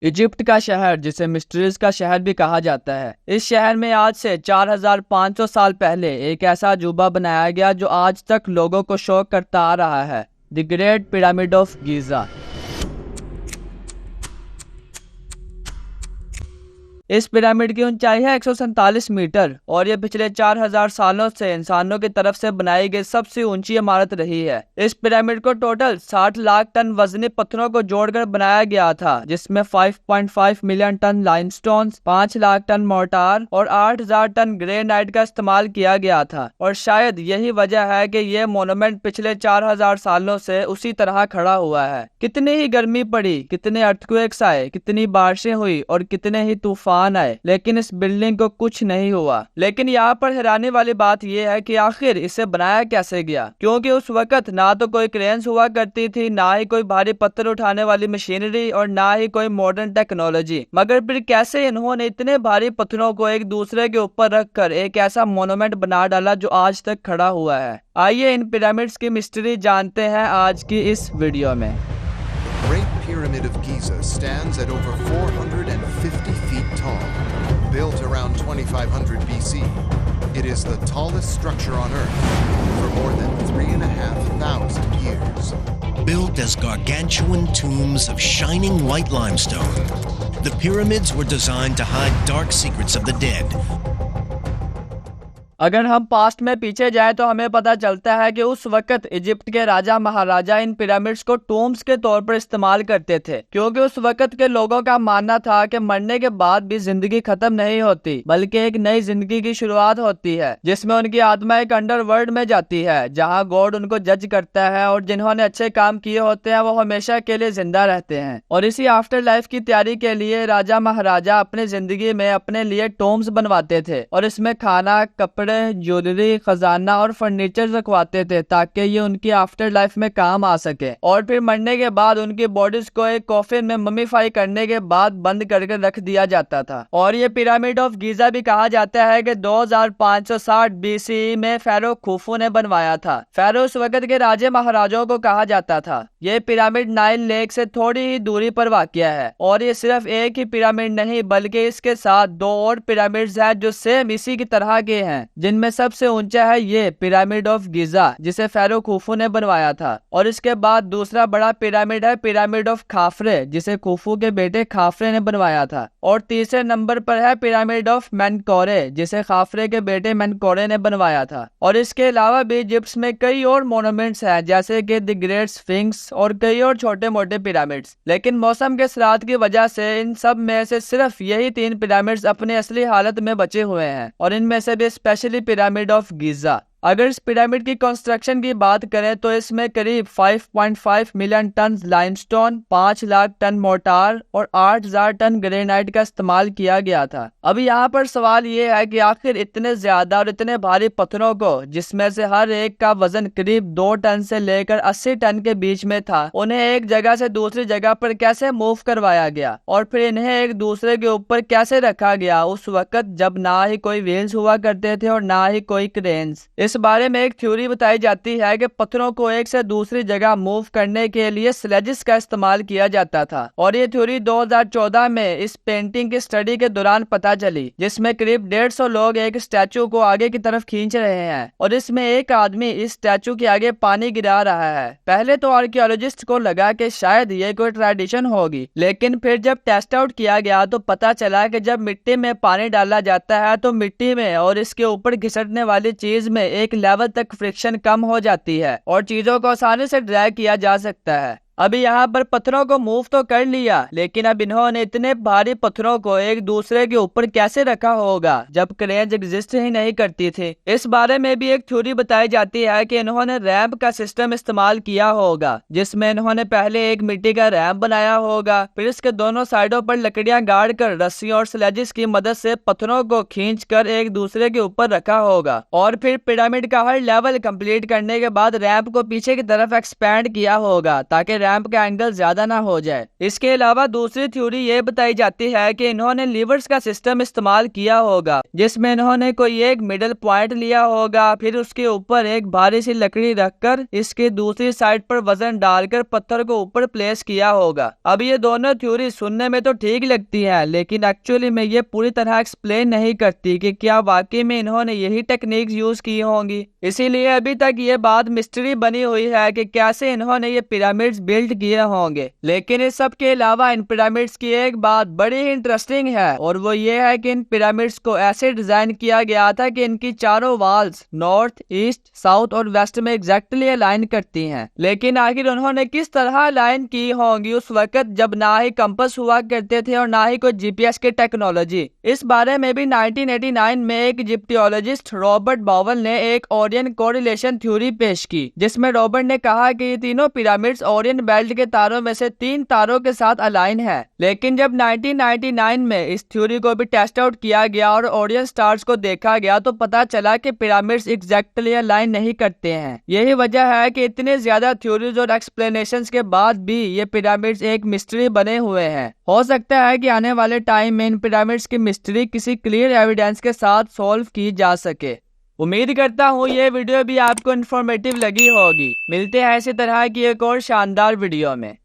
Egypt का शहर, जिसे मिस्ट्रीज का शहर भी कहा जाता है, इस शहर में आज से 4500 साल पहले एक ऐसा अजूबा बनाया गया जो आज तक लोगों को शौक करता आ रहा है, the great pyramid of Giza. इस पिरामिड की ऊंचाई है 147 मीटर और ये पिछले 4000 सालों से इंसानों की तरफ से बनाई गई सबसे ऊंची इमारत रही है। इस पिरामिड को टोटल 60 लाख टन वजनी पत्थरों को जोड़कर बनाया गया था, जिसमें 5.5 million ton limestone, 5 lakh ton mortar और 8000 टन ग्रेनाइट का इस्तेमाल किया गया था। और शायद यही वजह है कि ये मोनूमेंट पिछले 4000 सालों से उसी तरह खड़ा हुआ है। कितनी ही गर्मी पड़ी, कितने अर्थक्वेक्स आए, कितनी बारिशें हुई और कितने ही तूफान आए, लेकिन इस बिल्डिंग को कुछ नहीं हुआ। लेकिन यहाँ पर हैरानी वाली बात यह है कि आखिर इसे बनाया कैसे गया, क्योंकि उस वक्त ना तो कोई क्रेन्स हुआ करती थी, ना ही कोई भारी पत्थर उठाने वाली मशीनरी और ना ही कोई मॉडर्न टेक्नोलॉजी। मगर फिर कैसे इन्होंने इतने भारी पत्थरों को एक दूसरे के ऊपर रखकर एक ऐसा मोनूमेंट बना डाला जो आज तक खड़ा हुआ है। आइए इन पिरामिड्स की मिस्ट्री जानते हैं आज की इस वीडियो में। Great Pyramid of Giza stands at over 450 feet tall. Built around 2500 BC, it is the tallest structure on Earth for more than 3,500 years. Built as gargantuan tombs of shining white limestone, the pyramids were designed to hide dark secrets of the dead. अगर हम past में पीछे जाएं तो हमें पता चलता है कि उस वक्त इजिप्ट के राजा महाराजा इन पिरामिड्स को टोम्स के तौर पर इस्तेमाल करते थे, क्योंकि उस वक्त के लोगों का मानना था कि मरने के बाद भी जिंदगी खत्म नहीं होती, बल्कि एक नई जिंदगी की शुरुआत होती है, जिसमें उनकी आत्मा एक अंडरवर्ल्ड में जाती है, जहां गॉड उनको जज करता है और जिन्होंने अच्छे काम किए होते हैं वो हमेशा के लिए जिंदा रहते हैं। और इसी आफ्टर लाइफ की तैयारी के लिए राजा महाराजा अपनी जिंदगी में अपने लिए टोम्स बनवाते थे और इसमें खाना, कपड़े, ज्वेलरी, खजाना और फर्नीचर रखवाते थे, ताकि ये उनकी आफ्टर लाइफ में काम आ सके। और फिर मरने के बाद उनकी बॉडीज को एक कॉफिन में ममीफाई करने के बाद बंद करके रख दिया जाता था। और ये पिरामिड ऑफ गीजा भी कहा जाता है कि 2560 बीसी में फेरो खुफू ने बनवाया था। फेरो उस वक्त के राजे महाराजाओं को कहा जाता था। ये पिरामिड नाइल लेक से थोड़ी ही दूरी पर वाक़िया है और ये सिर्फ एक ही पिरामिड नहीं, बल्कि इसके साथ 2 और पिरामिड्स हैं जो सेम इसी की तरह के हैं, जिनमें सबसे ऊंचा है ये पिरामिड ऑफ गीजा, जिसे फेरो खुफू ने बनवाया था। और इसके बाद दूसरा बड़ा पिरामिड है पिरामिड ऑफ खाफरे, जिसे खुफू के बेटे खाफरे ने बनवाया था। और तीसरे नंबर पर है पिरामिड ऑफ मेनकोरे, जिसे खाफरे के बेटे मेनकोरे ने बनवाया था। और इसके अलावा भी इजिप्ट में कई और मोनूमेंट्स हैं, जैसे कि द ग्रेट स्फिंक्स और कई और छोटे मोटे पिरामिड्स। लेकिन मौसम के असरात की वजह से इन सब में से सिर्फ यही 3 पिरामिड्स अपनी असली हालत में बचे हुए हैं, और इनमें से भी स्पेशली पिरामिड ऑफ गीजा। अगर इस पिरामिड की कंस्ट्रक्शन की बात करें तो इसमें करीब 5.5 million ton limestone, 5 lakh ton mortar और 8000 टन ग्रेनाइट का इस्तेमाल किया गया था। अभी यहाँ पर सवाल ये है कि आखिर इतने ज्यादा और इतने भारी पत्थरों को, जिसमें से हर एक का वजन करीब 2 टन से लेकर 80 टन के बीच में था, उन्हें एक जगह से दूसरी जगह पर कैसे मूव करवाया गया और फिर इन्हें एक दूसरे के ऊपर कैसे रखा गया, उस वक्त जब ना ही कोई व्हील्स हुआ करते थे और ना ही कोई क्रेन्स। इस बारे में एक थ्योरी बताई जाती है कि पत्थरों को एक से दूसरी जगह मूव करने के लिए स्लेजिस का इस्तेमाल किया जाता था। और ये थ्योरी 2014 में इस पेंटिंग की स्टडी के दौरान पता चली, जिसमें करीब 150 लोग एक स्टैचू को आगे की तरफ खींच रहे हैं और इसमें एक आदमी इस स्टैचू के आगे पानी गिरा रहा है। पहले तो आर्कियोलॉजिस्ट को लगा कि शायद ये कोई ट्रेडिशन होगी, लेकिन फिर जब टेस्ट आउट किया गया तो पता चला कि जब मिट्टी में पानी डाला जाता है तो मिट्टी में और इसके ऊपर घिसटने वाली चीज में एक लेवल तक फ्रिक्शन कम हो जाती है और चीजों को आसानी से ड्रैग किया जा सकता है। अभी यहाँ पर पत्थरों को मूव तो कर लिया, लेकिन अब इन्होंने इतने भारी पत्थरों को एक दूसरे के ऊपर कैसे रखा होगा जब क्रेन्स एग्जिस्ट ही नहीं करती थी। इस बारे में भी एक थ्योरी बताई जाती है कि इन्होंने रैंप का सिस्टम इस्तेमाल किया होगा, जिसमें इन्होंने पहले एक मिट्टी का रैंप बनाया होगा, फिर इसके दोनों साइडों पर लकड़ियां गाड़ कर रस्सियों और स्लेजिस की मदद से पत्थरों को खींच कर एक दूसरे के ऊपर रखा होगा। और फिर पिरामिड का हर लेवल कंप्लीट करने के बाद रैंप को पीछे की तरफ एक्सपैंड किया होगा, ताकि लैंप का एंगल ज्यादा ना हो जाए। इसके अलावा दूसरी थ्योरी ये बताई जाती है कि इन्होंने लीवर्स का सिस्टम इस्तेमाल किया होगा, जिसमें इन्होंने कोई एक मिडल पॉइंट लिया होगा, फिर उसके ऊपर एक भारी सी लकड़ी रखकर इसके दूसरी साइड पर वजन डालकर पत्थर को ऊपर प्लेस किया होगा। अब ये दोनों थ्योरी सुनने में तो ठीक लगती है, लेकिन एक्चुअली में ये पूरी तरह एक्सप्लेन नहीं करती कि क्या वाकई में इन्होंने यही टेक्निक्स यूज की होंगी। इसीलिए अभी तक ये बात मिस्ट्री बनी हुई है कि कैसे इन्होंने ये पिरामिड्स बिल्ड किए होंगे। लेकिन इस सब के अलावा इन पिरामिड्स की एक बात बड़ी ही इंटरेस्टिंग है, और वो ये है कि इन पिरामिड्स को ऐसे डिजाइन किया गया था कि इनकी चारों वॉल्स नॉर्थ, ईस्ट, साउथ और वेस्ट में एग्जैक्टली अलाइन करती हैं। लेकिन आखिर उन्होंने किस तरह अलाइन की होंगी उस वक्त जब ना ही कंपास हुआ करते थे और ना ही कोई जीपीएस की टेक्नोलॉजी। इस बारे में भी 1989 में एक इजिप्टियोलॉजिस्ट रॉबर्ट बावल ने एक ओरियन कोरिलेशन थ्योरी पेश की, जिसमें रॉबर्ट ने कहा कि ये तीनों पिरामिड्स ओरियन बेल्ट के तारों में से 3 तारों के साथ अलाइन है। लेकिन जब 1999 में इस थ्योरी को भी टेस्ट आउट किया गया और ओरियन स्टार्स को देखा गया तो पता चला कि पिरामिड्स एग्जैक्टली अलाइन नहीं करते हैं। यही वजह है कि इतने ज्यादा थ्योरीज और एक्सप्लेनेशंस के बाद भी ये पिरामिड्स एक मिस्ट्री बने हुए हैं। हो सकता है कि आने वाले टाइम में इन पिरामिड्स की मिस्ट्री किसी क्लियर एविडेंस के साथ सॉल्व की जा सके। उम्मीद करता हूँ ये वीडियो भी आपको इन्फॉर्मेटिव लगी होगी। मिलते हैं इसी तरह की एक और शानदार वीडियो में।